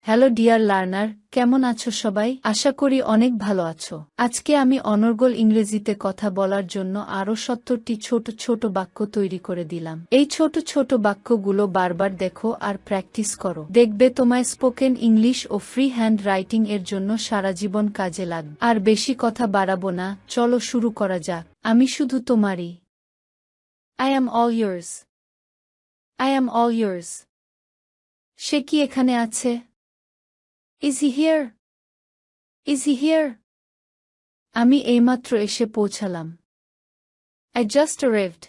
Hello dear learner, কেমন আছো সবাই? আশা করি অনেক ভালো আছো। আজকে আমি অনর্গল ইংরেজিতে কথা বলার জন্য আরও ৭০টি ছোট ছোট বাক্য তৈরি করে দিলাম। এই ছোট ছোট বাক্যগুলো বারবার দেখো আর প্র্যাকটিস করো। দেখবে তোমায় স্পোকেন ইংলিশ ও ফ্রি হ্যান্ড রাইটিং এর জন্য সারা জীবন কাজে লাগবে। আর বেশি কথা বাড়াবো না, চলো শুরু করা যাক। আমি শুধু তোমারই। I am all yours. I am all yours. সে কি এখানে আছে? Is he here? Is he here? আমি এইমাত্র এসে পৌঁছালাম। I just arrived.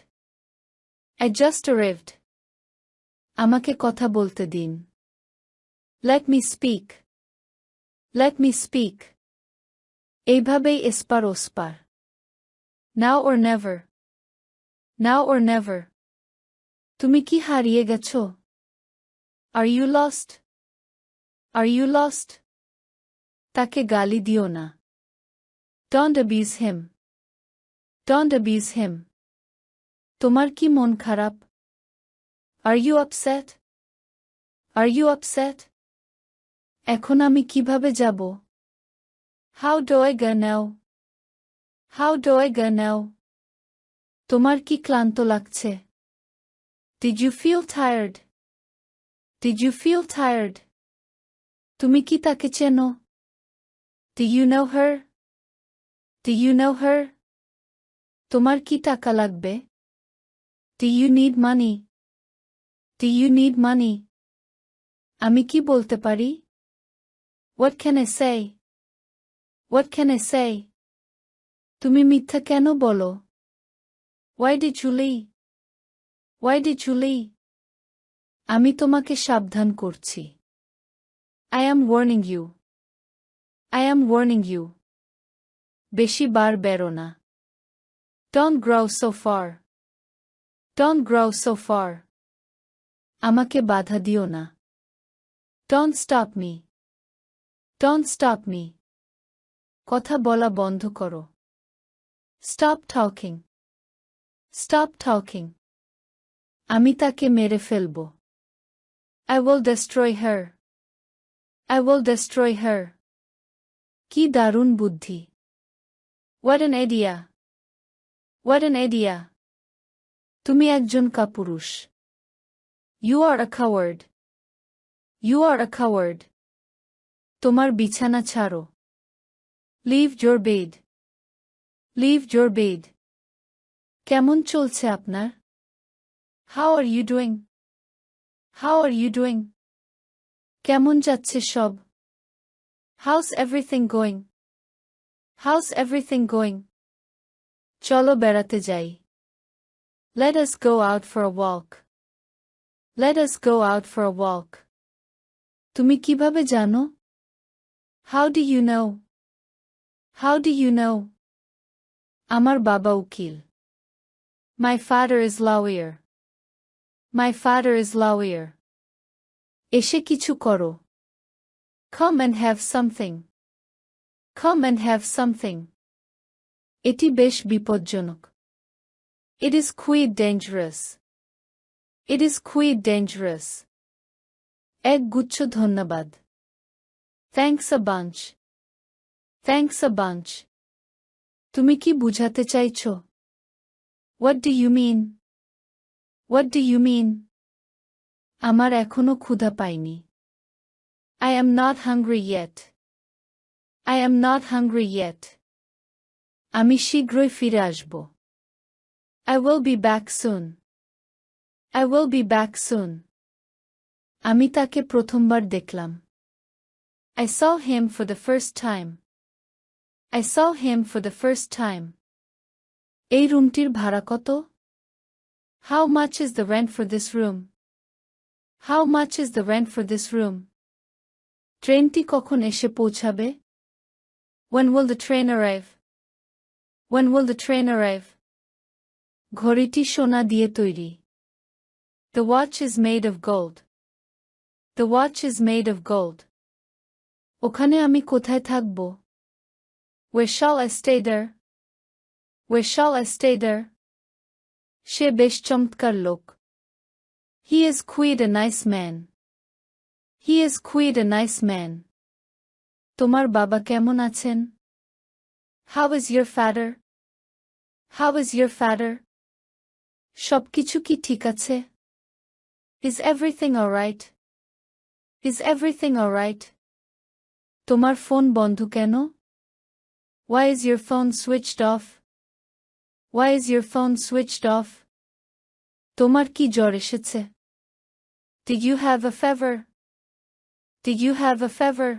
I just arrived. আমাকে কথা বলতে দিন। Let me speak. Let me speak. এইভাবেই এসপার ওসপার। Now or never. Now or never. তুমি কি হারিয়ে গেছো? Are you lost? Are you lost? তাকে গালি দিও না। Don't abuse him. Don't abuse him. তোমার কি মন খারাপ? Are you upset? Are you upset? এখন আমি কিভাবে যাব? How do I go now? How do I go now? তোমার কি ক্লান্ত লাগছে? Did you feel tired? Did you feel tired? তুমি কি তাকে চেনো? Do you know her? Do you know her? তোমার কি টাকা লাগবে? Do you need money? Do you need money? আমি কি বলতে পারি? What can I say? What can I say? তুমি মিথ্যা কেন বলো? Why did you lie? Why did you lie? আমি তোমাকে সাবধান করছি। I am warning you. I am warning you. বেশি বার বেরো না। Don't grow so far. Don't grow so far. আমাকে বাধা দিও না। Don't stop me. Don't stop me. কথা বলা বন্ধ করো। Stop talking. Stop talking. আমি তাকে মেরে ফেলব। I will destroy her. I will destroy her. কি দারুণ বুদ্ধি। What an idea. What an idea. তুমি একজন কাপুরুষ। You are a coward. You are a coward. তোমার বিছানা ছাড়ো। Leave your bed. Leave your bed. কেমন চলছে আপনার? How are you doing? How are you doing? কেমন যাচ্ছে সব? How's everything going? How's everything going? চলো বেড়াতে যাই। Let us go out for a walk. Let us go out for a walk. তুমি কিভাবে জানো? How do you know? How do you know? আমার বাবা উকিল। My father is lawyer. My father is lawyer. এসে কিছু করো। Come and have something. Come and have something. এটি বেশ বিপজ্জনক। It is quite dangerous. It is quite dangerous. এক গুচ্ছ ধন্যবাদ। Thanks a bunch. Thanks a bunch. তুমি কি বুঝাতে চাইছো? What do you mean? What do you mean? আমার এখনো ক্ষুধা পাইনি। I am not hungry yet. I am not hungry yet. আমি শীঘ্রই ফিরে আসব। I will be back soon. I will be back soon. আমি তাকে প্রথমবার দেখলাম। I saw him for the first time. I saw him for the first time. এই রুমটির ভাড়া কত? How much is the rent for this room? How much is the rent for this room? ট্রেনটি কখন এসে পৌঁছাবে? When will the train arrive? When will the train arrive? ঘড়িটি সোনা দিয়ে তৈরি। The watch is made of gold. The watch is made of gold. ওখানে আমি কোথায় থাকব? Where shall I stay there? Where shall I stay there? সে বেশ চমৎকার লোক। He is quite a nice man. He is quite a nice man. তোমার বাবা কেমন আছেন? How is your father? How is your father? সবকিছু কি ঠিক আছে? Is everything alright? Is everything alright? তোমার ফোন বন্ধ কেন? Why is your phone switched off? Why is your phone switched off? তোমার কি জ্বর এসেছে? Did you have a fever? Did you have a fever?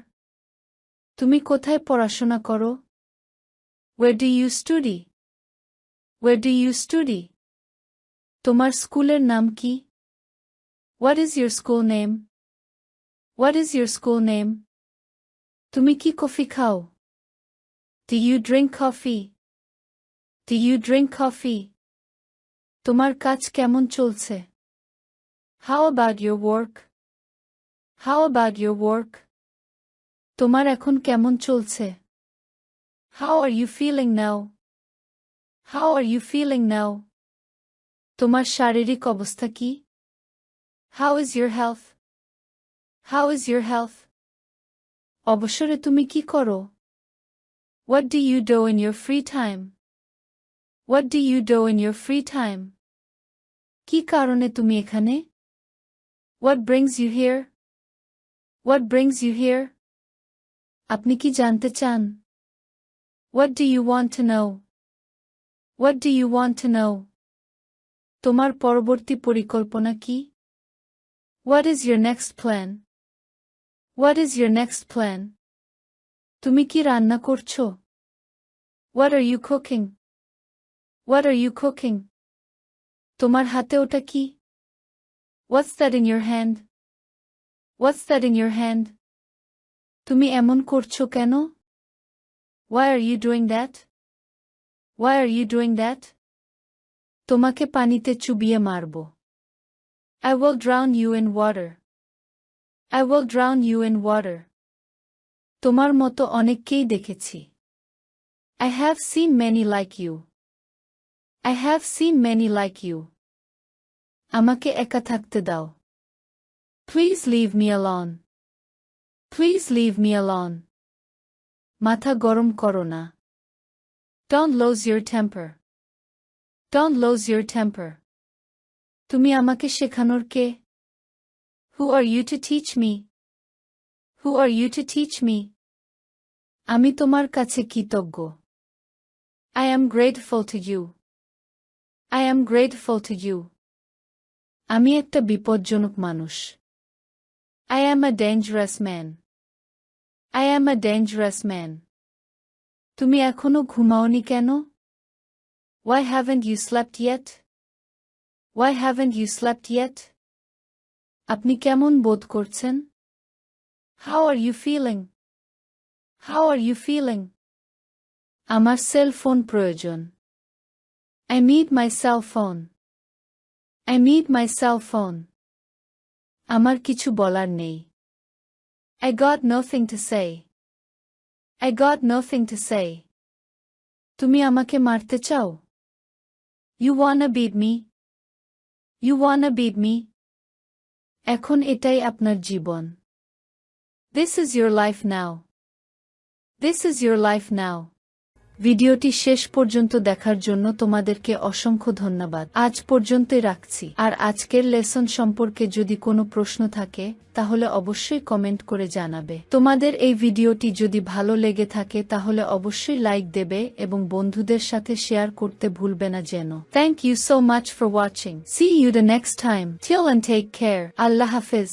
তুমি কোথায় পড়াশোনা করো? Where do you study? Where do you study? তোমার স্কুলের নাম কি? What is your school name? What is your school name? তুমি কি কফি খাও? Do you drink coffee? Do you drink coffee? তোমার কাজ কেমন চলছে? How about your work? How about your work? তোমার এখন কেমন চলছে? How are you feeling now? How are you feeling now? তোমার শারীরিক অবস্থা কি? How is your health? How is your health? অবসরে তুমি কি করো? What do you do in your free time? What do you do in your free time? কি কারণে তুমি এখানে? What brings you here? What brings you here? আপনি কি জানতে চান? What do you want to know? What do you want to know? তোমার পরবর্তী পরিকল্পনা কি? What is your next plan? What is your next plan? তুমি কি রান্না করছো? What are you cooking? What are you cooking? তোমার হাতে ওটা কি? What's that in your hand? What's that in your hand? তুমি এমন করছো কেন? Why are you doing that? Why are you doing that? তোমাকে পানিতে চুবিয়ে মারব। I will drown you in water. I will drown you in water. তোমার মতো অনেককেই দেখেছি। I have seen many like you. I have seen many like you. আমাকে একা থাকতে দাও। Please leave me alone. Please leave me alone. মাথা গরম করো না। Don't lose your temper. Don't lose your temper. তুমি আমাকে শেখানোর কে? Who are you to teach me? Who are you to teach me? আমি তোমার কাছে কৃতজ্ঞ। I am grateful to you. I am grateful to you. আমি একটা বিপজ্জনক মানুষ। I am a dangerous man. I am a dangerous man. তুমি এখনো ঘুমাওনি কেন? Why haven't you slept yet? Why haven't you slept yet? আপনি কেমন বোধ করছেন? How are you feeling? How are you feeling? আমার সেল ফোন প্রয়োজন। I need my cell phone. I need my cell phone. আমার কিছু বলার নেই। I got nothing to say. I got nothing to say. তুমি আমাকে মারতে চাও? You wanna beat me? You wanna beat me? এখন এটাই আপনার জীবন। This is your life now. This is your life now. ভিডিওটি শেষ পর্যন্ত দেখার জন্য তোমাদেরকে অসংখ্য ধন্যবাদ। আজ পর্যন্তই রাখছি। আর আজকের লেসন সম্পর্কে যদি কোনো প্রশ্ন থাকে তাহলে অবশ্যই কমেন্ট করে জানাবে। তোমাদের এই ভিডিওটি যদি ভালো লেগে থাকে তাহলে অবশ্যই লাইক দেবে এবং বন্ধুদের সাথে শেয়ার করতে ভুলবে না যেন। Thank you so much for watching. See you the next time. Till and take care. আল্লাহ হাফেজ।